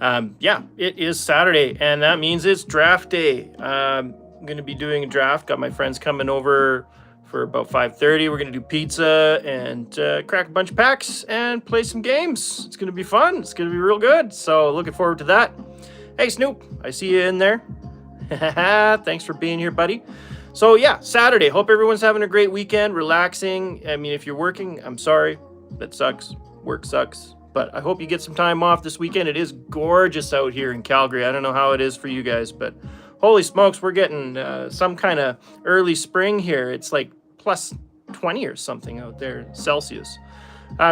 Yeah, it is Saturday, and that means it's draft day. I'm gonna be doing a draft. Got my friends coming over for about 5:30. We're gonna do pizza and crack a bunch of packs and play some games. It's gonna be fun. It's gonna be real good. So looking forward to that. Hey Snoop, I see you in there. Thanks for being here, buddy. So yeah, Saturday. Hope everyone's having a great weekend, relaxing. I mean, if you're working, I'm sorry. That sucks. Work sucks. But I hope you get some time off this weekend. It is gorgeous out here in Calgary. I don't know how it is for you guys, but holy smokes, we're getting some kind of early spring here. It's like plus 20 or something out there, Celsius.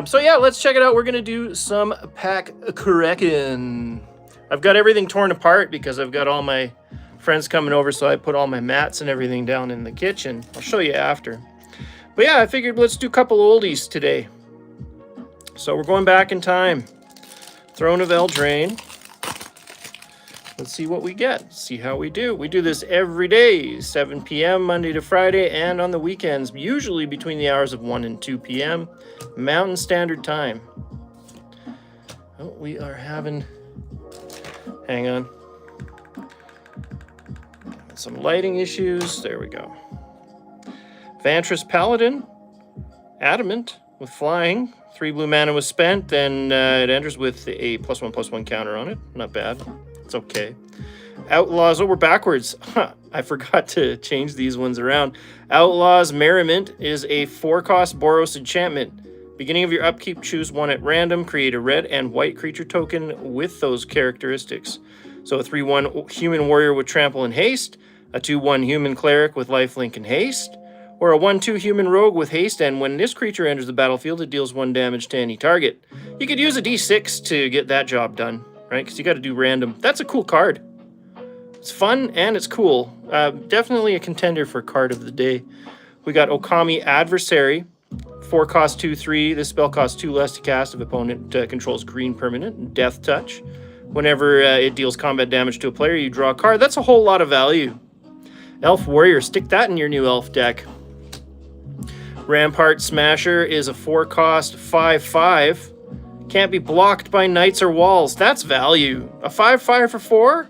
So yeah, let's check it out. We're going to do some pack cracking. I've got everything torn apart because I've got all my friends coming over, so I put all my mats and everything down in the kitchen. I'll show you after. But yeah, I figured let's do a couple oldies today. So we're going back in time. Throne of Eldraine. Let's see what we get. See how we do. We do this every day, 7 p.m. Monday to Friday, and on the weekends, usually between the hours of 1 and 2 p.m. Mountain Standard Time. Oh, we are having... Hang on. Some lighting issues. There we go. Vantress Paladin. Adamant with flying. 3 blue mana was spent, and it enters with a +1/+1 counter on it. Not bad. It's okay. Outlaws. Oh, we're backwards. Huh, I forgot to change these ones around. Outlaws Merriment is a 4-cost Boros enchantment. Beginning of your upkeep, choose one at random. Create a red and white creature token with those characteristics. So a 3/1 human warrior with trample and haste, a 2/1 human cleric with lifelink and haste, or a 1/2 human rogue with haste, and when this creature enters the battlefield, it deals 1 damage to any target. You could use a d6 to get that job done, right? Because you got to do random. That's a cool card. It's fun and it's cool. Definitely a contender for card of the day. We got Okami Adversary. 4 cost 2/3. This spell costs 2 less to cast if opponent controls green permanent. Death Touch. Whenever it deals combat damage to a player, you draw a card. That's a whole lot of value. Elf Warrior. Stick that in your new elf deck. Rampart Smasher is a 4-cost 5/5. Can't be blocked by knights or walls. That's value. A 5/5 for 4?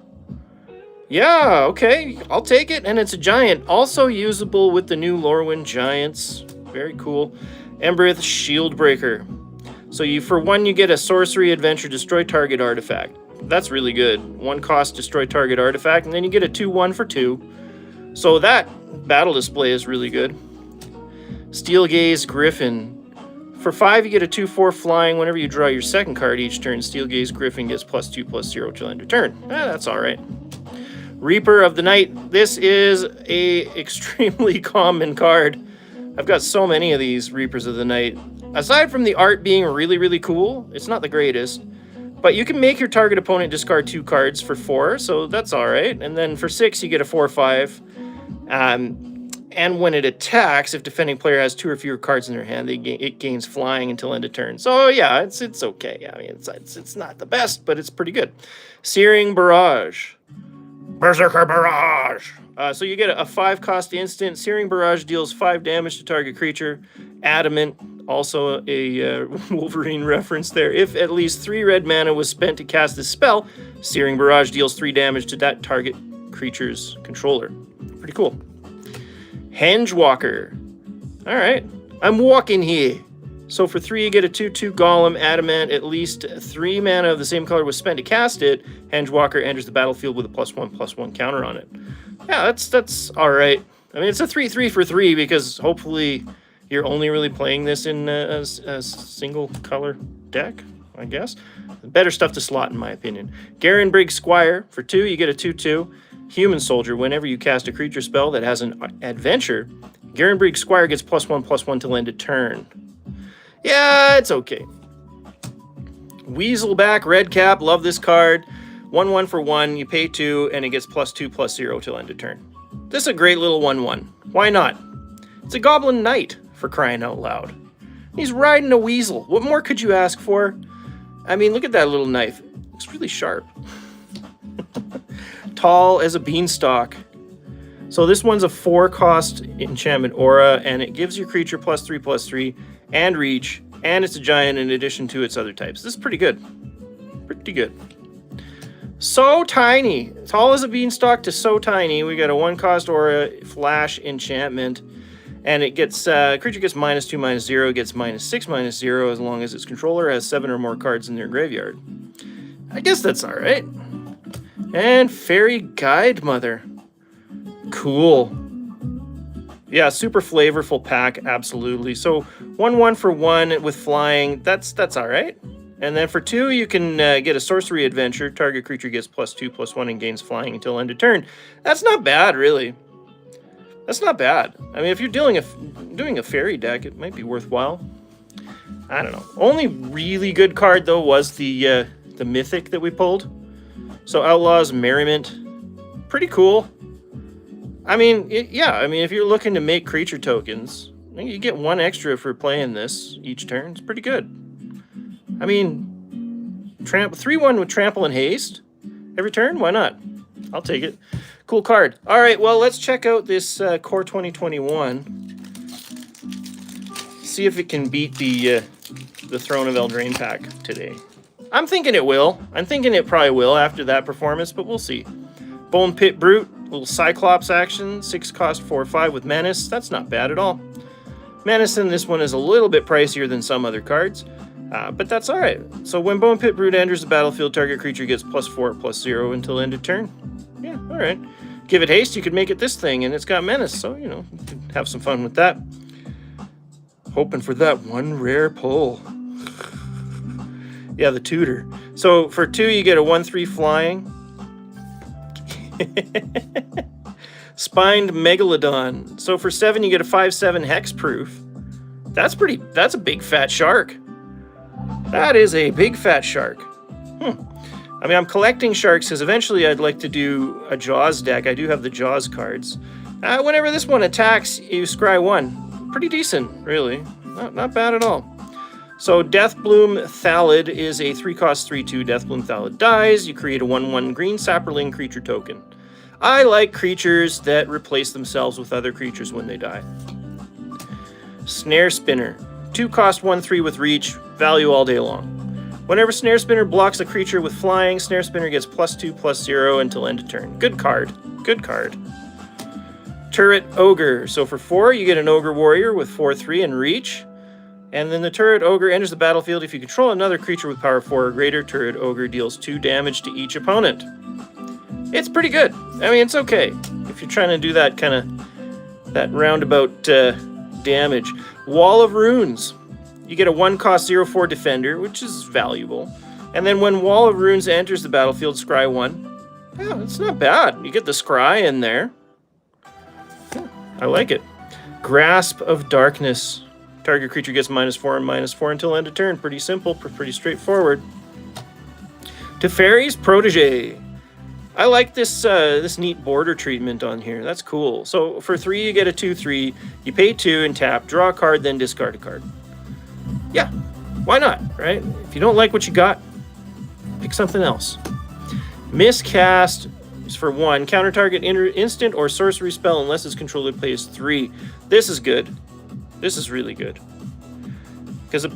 Yeah, okay. I'll take it. And it's a giant. Also usable with the new Lorwyn Giants. Very cool. Embereth Shieldbreaker. So for 1, you get a sorcery adventure, destroy target artifact. That's really good. 1 cost, destroy target artifact. And then you get a 2/1 for 2. So that battle display is really good. Steelgaze Griffin. For 5, you get a 2/4 flying. Whenever you draw your second card each turn, Steelgaze Griffin gets +2/+0 till end of turn. That's all right. Reaper of the Night. This is a extremely common card. I've got so many of these Reapers of the Night. Aside from the art being really, really cool, it's not the greatest. But you can make your target opponent discard 2 cards for 4, so that's all right. And then for 6, you get a 4/5. And when it attacks, if defending player has 2 or fewer cards in their hand, it gains flying until end of turn. So yeah, it's okay. I mean, it's not the best, but it's pretty good. Searing Barrage. Berserker Barrage. So you get a 5-cost instant. Searing Barrage deals 5 damage to target creature. Adamant, also a Wolverine reference there. If at least 3 red mana was spent to cast this spell, Searing Barrage deals 3 damage to that target creature's controller. Pretty cool. Hengewalker. All right. I'm walking here. So for 3, you get a 2/2 Golem Adamant. At least 3 mana of the same color was spent to cast it. Hengewalker enters the battlefield with a +1/+1 counter on it. Yeah, that's all right. I mean, it's a 3/3 for 3 because hopefully you're only really playing this in a single color deck, I guess. Better stuff to slot, in my opinion. Garen Briggs Squire. For 2, you get a 2/2. Human Soldier. Whenever you cast a creature spell that has an adventure, Garen Briggs Squire gets +1/+1 till end of turn. Yeah, it's okay. Weaselback Red Cap. Love this card. 1/1 for 1. You pay 2, and it gets +2/+0 till end of turn. This is a great little 1/1. Why not? It's a Goblin Knight, for crying out loud. He's riding a weasel. What more could you ask for? I mean, look at that little knife. It's really sharp. Tall as a beanstalk. So this one's a 4-cost enchantment aura, and it gives your creature +3/+3 and reach, and it's a giant in addition to its other types. This is pretty good. Pretty good. So tiny. Tall as a beanstalk to so tiny. We got a 1-cost aura flash enchantment. And it gets, creature gets -2, -0, gets -6, -0 as long as its controller has 7 or more cards in their graveyard. I guess that's alright. And Fairy Guide Mother. Cool. Yeah, super flavorful pack, absolutely. So 1/1 for 1 with flying, that's alright. And then for 2, you can get a Sorcery Adventure. Target creature gets +2/+1 and gains flying until end of turn. That's not bad, really. That's not bad. I mean, if you're doing a fairy deck, it might be worthwhile. I don't know. Only really good card, though, was the Mythic that we pulled. So Outlaws, Merriment. Pretty cool. I mean, yeah, I mean, if you're looking to make creature tokens, you get 1 extra for playing this each turn. It's pretty good. I mean, 3/1 with Trample and Haste every turn? Why not? I'll take it. Cool card. All right, well, let's check out this Core 2021. See if it can beat the Throne of Eldraine pack today. I'm thinking it will. I'm thinking it probably will after that performance, but we'll see. Bone Pit Brute, little Cyclops action, 6-cost 4/5 with Menace. That's not bad at all. Menace in this one is a little bit pricier than some other cards, but that's all right. So when Bone Pit Brute enters the battlefield, target creature gets +4/+0 until end of turn. Yeah, all right. Give it haste, you could make it this thing, and it's got Menace, so, you know, you could have some fun with that. Hoping for that 1 rare pull. Yeah, the tutor. So for 2, you get a 1/3 flying. Spined Megalodon. So for 7, you get a 5/7 hexproof. That's a big fat shark. That is a big fat shark. I mean, I'm collecting sharks because eventually I'd like to do a Jaws deck. I do have the Jaws cards. Whenever this one attacks, you scry 1. Pretty decent, really. Not bad at all. So Deathbloom Thallid is a 3-cost 3/2. Deathbloom Thallid dies. You create a 1/1 green sapperling creature token. I like creatures that replace themselves with other creatures when they die. Snare Spinner. 2-cost 1/3 with reach. Value all day long. Whenever Snare Spinner blocks a creature with flying, Snare Spinner gets +2/+0 until end of turn. Good card. Good card. Turret Ogre. So for 4, you get an Ogre Warrior with 4/3 and reach. And then the Turret Ogre enters the battlefield. If you control another creature with power 4 or greater, Turret Ogre deals 2 damage to each opponent. It's pretty good. I mean, it's okay. If you're trying to do that kind of, that roundabout damage. Wall of Runes. You get a 1-cost 0/4 defender, which is valuable. And then when Wall of Runes enters the battlefield, scry 1. Yeah, it's not bad. You get the scry in there. Yeah, I like it. Grasp of Darkness. Target creature gets -4 and -4 until end of turn. Pretty simple, pretty straightforward. Teferi's Protege. I like this this neat border treatment on here. That's cool. So for 3, you get a 2/3. You pay 2 and tap, draw a card, then discard a card. Yeah, why not, right? If you don't like what you got, pick something else. Miscast is for 1. Counter target instant or sorcery spell unless its controller pays 3. This is good. This is really good. Because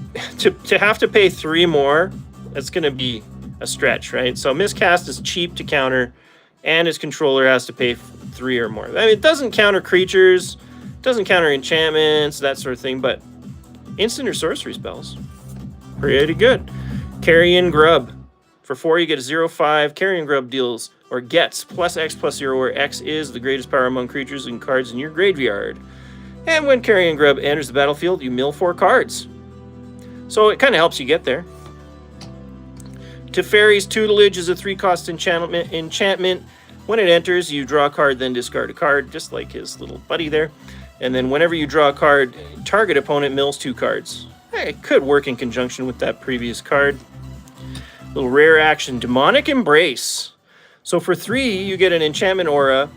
to have to pay 3 more, that's going to be a stretch, right? So Miscast is cheap to counter, and its controller has to pay 3 or more. I mean, it doesn't counter creatures, doesn't counter enchantments, that sort of thing, but instant or sorcery spells, pretty good. Carrion Grub. For 4, you get a 0/5. Carrion Grub deals or gets +X/+0, where X is the greatest power among creatures and cards in your graveyard. And when Carrion Grub enters the battlefield, you mill 4 cards. So it kind of helps you get there. Teferi's Tutelage is a 3-cost enchantment. When it enters, you draw a card, then discard a card, just like his little buddy there. And then whenever you draw a card, target opponent mills 2 cards. It could work in conjunction with that previous card. Little rare action, Demonic Embrace. So for 3, you get an enchantment aura.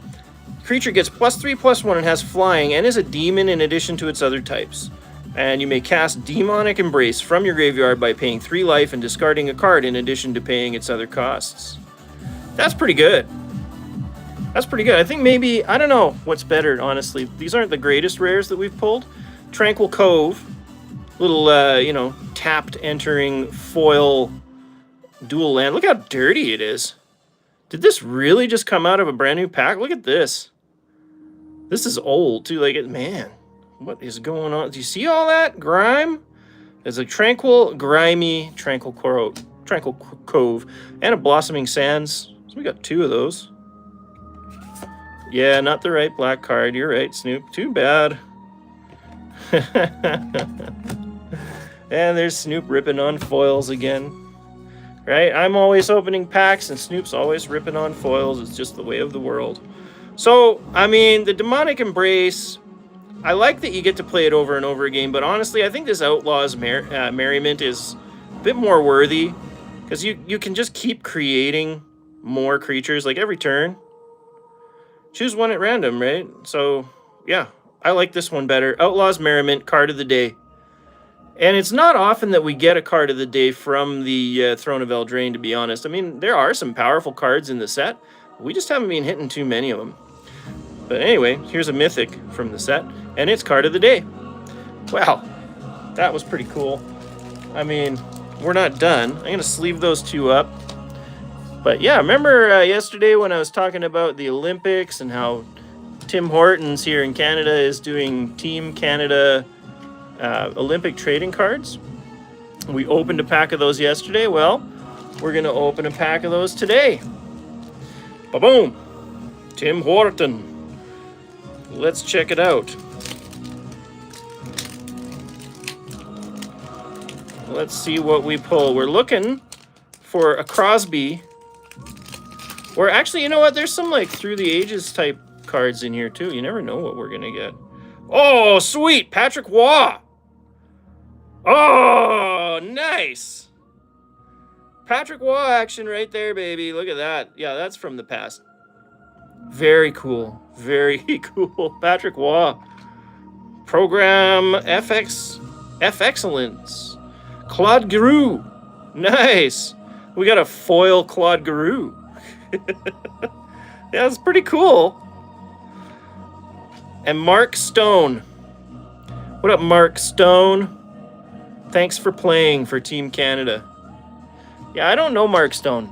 Creature gets +3/+1 and has flying and is a demon in addition to its other types. And you may cast Demonic Embrace from your graveyard by paying 3 life and discarding a card in addition to paying its other costs. That's pretty good. That's pretty good. I think maybe, I don't know what's better, honestly. These aren't the greatest rares that we've pulled. Tranquil Cove, little, tapped entering foil dual land. Look how dirty it is. Did this really just come out of a brand new pack? Look at this. This is old too. Like, man, what is going on? Do you see all that grime? There's a grimy tranquil cove, and a blossoming sands. So we got 2 of those. Yeah, not the right black card. You're right, Snoop. Too bad. And there's Snoop ripping on foils again. Right? I'm always opening packs, and Snoop's always ripping on foils. It's just the way of the world. So, I mean, the Demonic Embrace, I like that you get to play it over and over again, but honestly, I think this Outlaws Merriment is a bit more worthy, because you can just keep creating more creatures, like every turn. Choose one at random, right? So, yeah, I like this one better. Outlaws Merriment, card of the day. And it's not often that we get a card of the day from the Throne of Eldraine, to be honest. I mean, there are some powerful cards in the set. We just haven't been hitting too many of them. But anyway, here's a Mythic from the set, and it's card of the day. Wow, that was pretty cool. I mean, we're not done. I'm going to sleeve those 2 up. But yeah, remember yesterday when I was talking about the Olympics and how Tim Hortons here in Canada is doing Team Canada Olympic trading cards? We opened a pack of those yesterday. Well, we're going to open a pack of those today. Ba-boom! Tim Horton. Let's check it out. Let's see what we pull. We're looking for a Crosby. Or actually, you know what? There's some like Through the Ages type cards in here too. You never know what we're going to get. Oh, sweet! Patrick Waugh! Oh, nice! Patrick Waugh action right there, baby. Look at that. Yeah, that's from the past. Very cool. Very cool. Patrick Waugh. Program F Excellence. Claude Giroux. Nice. We got a foil Claude Giroux. Yeah, that's pretty cool. And Mark Stone. What up, Mark Stone? Thanks for playing for Team Canada. Yeah, I don't know Mark Stone,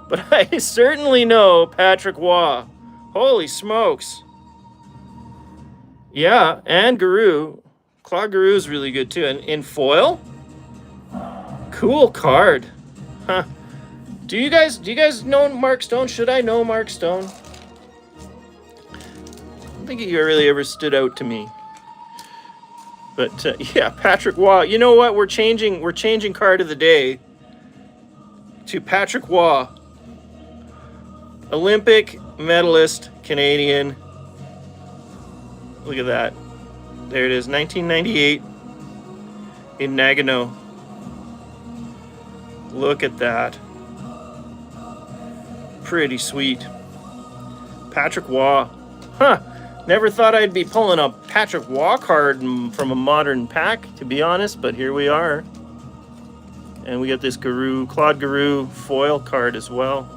but I certainly know Patrick Waugh. Holy smokes. Yeah, and Giroux. Claude Giroux is really good too. And in foil? Cool card. Huh. Do you guys know Mark Stone? Should I know Mark Stone? I don't think he really ever stood out to me. But yeah, Patrick Waugh. You know what? We're changing card of the day to Patrick Waugh. Olympic medalist, Canadian. Look at that. There it is, 1998 in Nagano. Look at that. Pretty sweet. Patrick Waugh. Huh. Never thought I'd be pulling a Patrick Waugh card from a modern pack, to be honest, but here we are. And we got this Claude Giroux foil card as well.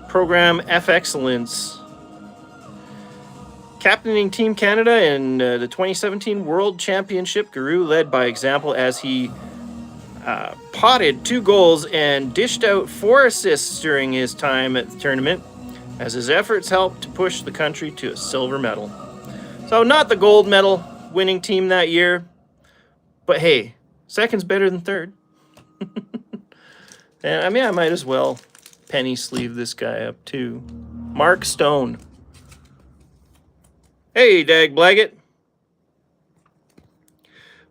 Program F Excellence. Captaining Team Canada in the 2017 World Championship, Giroux led by example as he potted 2 goals and dished out 4 assists during his time at the tournament, as his efforts helped to push the country to a silver medal. So not the gold medal winning team that year, but hey, second's better than third. And I mean, I might as well penny sleeve this guy up too. Mark Stone. Hey, Dag Blaggett.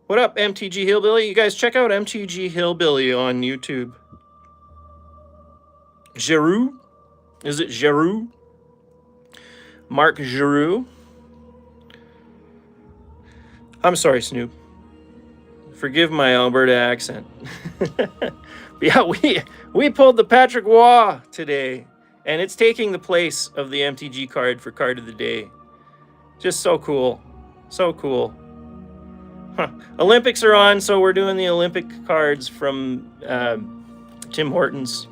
What up, MTG Hillbilly? You guys check out MTG Hillbilly on YouTube. Giroux? Is it Giroux? Mark Giroux? I'm sorry, Snoop. Forgive my Alberta accent. Yeah, we pulled the Patrick Waugh today, and it's taking the place of the MTG card for card of the day. Just so cool. So cool. Huh. Olympics are on, so we're doing the Olympic cards from Tim Hortons.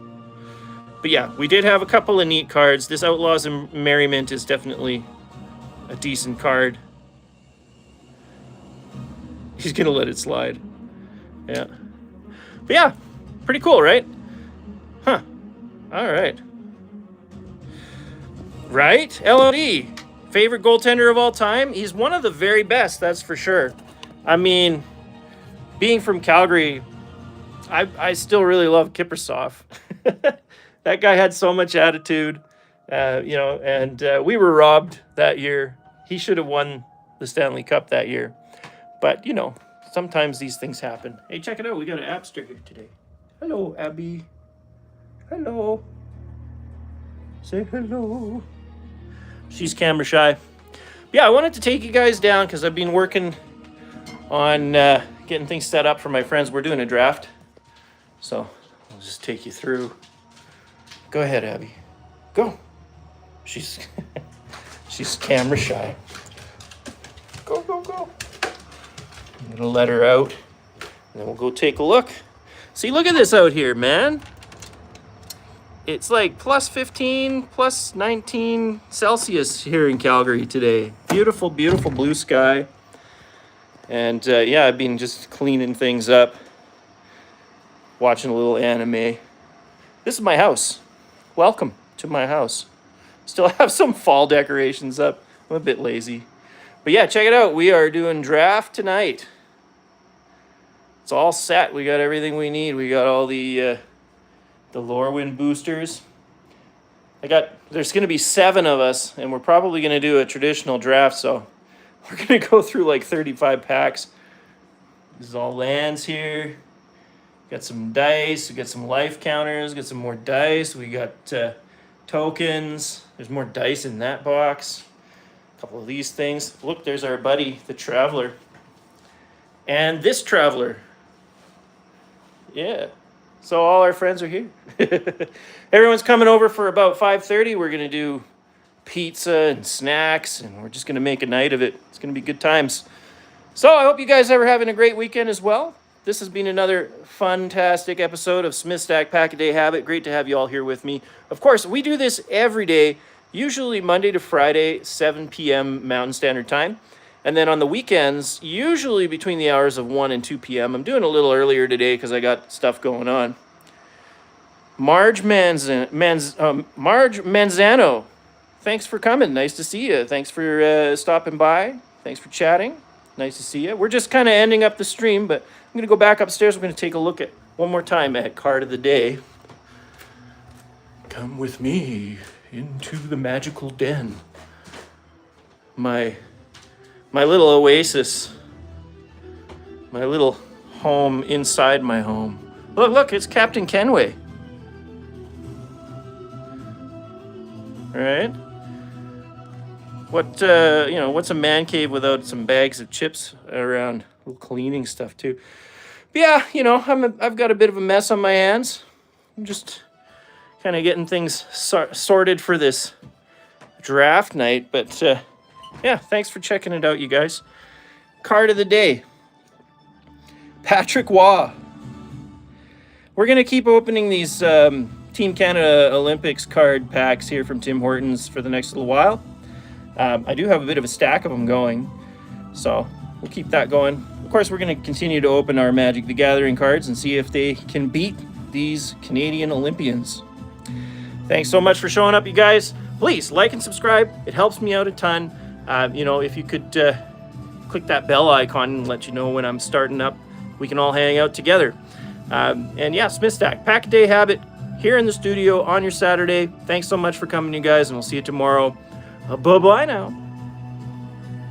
But yeah, we did have a couple of neat cards. This Outlaws and Merriment is definitely a decent card. He's going to let it slide. Yeah. But yeah, pretty cool, right? Huh. All right. Right? LOD, favorite goaltender of all time? He's one of the very best, that's for sure. I mean, being from Calgary, I still really love Kiprusoff. That guy had so much attitude, and we were robbed that year. He should have won the Stanley Cup that year. But, sometimes these things happen. Hey, check it out. We got an Appster here today. Hello, Abby. Hello. Say hello. She's camera shy. Yeah, I wanted to take you guys down because I've been working on getting things set up for my friends. We're doing a draft. So I'll just take you through. Go ahead, Abby. Go. She's she's camera shy. Go, go, go. I'm gonna let her out. And then we'll go take a look. See, look at this out here, man. It's like plus 15, plus 19 Celsius here in Calgary today. Beautiful, beautiful blue sky. And yeah, I've been just cleaning things up. Watching a little anime. This is my house. Welcome to my house. Still have some fall decorations up. I'm a bit lazy. But yeah, check it out. We are doing draft tonight. It's all set. We got everything we need. We got all the Lorwyn boosters. There's going to be 7 of us, and we're probably going to do a traditional draft, so we're going to go through like 35 packs. This is all lands here. Got some dice. We got some life counters. Got some more dice. We got tokens. There's more dice in that box. A couple of these things. Look, there's our buddy, the Traveler. And this Traveler. Yeah. So all our friends are here. Everyone's coming over for about 5:30. We're going to do pizza and snacks, and we're just going to make a night of it. It's going to be good times. So I hope you guys are having a great weekend as well. This has been another fantastic episode of Smith Stack Pack a Day Habit. Great to have you all here with me. Of course, we do this every day, usually Monday to Friday, 7 p.m. Mountain Standard Time. And then on the weekends, usually between the hours of 1 and 2 p.m. I'm doing a little earlier today because I got stuff going on. Marge Manzano, thanks for coming. Nice to see you. Thanks for stopping by. Thanks for chatting. Nice to see you. We're just kind of ending up the stream, but I'm going to go back upstairs. We're going to take a look at one more time at Card of the Day. Come with me into the magical den. My little oasis. My little home inside my home. Look, it's Captain Kenway. All right. What's a man cave without some bags of chips around? A little cleaning stuff too. But yeah, I've got a bit of a mess on my hands. I'm just kind of getting things sorted for this draft night. But yeah, thanks for checking it out, you guys. Card of the day. Patrick Waugh. We're going to keep opening these Team Canada Olympics card packs here from Tim Hortons for the next little while. I do have a bit of a stack of them going, so we'll keep that going. Of course, we're going to continue to open our Magic the Gathering cards and see if they can beat these Canadian Olympians. Thanks so much for showing up, you guys. Please like and subscribe. It helps me out a ton. If you could click that bell icon and let you know when I'm starting up, we can all hang out together. And yeah, Smith Stack, Pack a Day Habit here in the studio on your Saturday. Thanks so much for coming, you guys, and we'll see you tomorrow. Bye-bye now.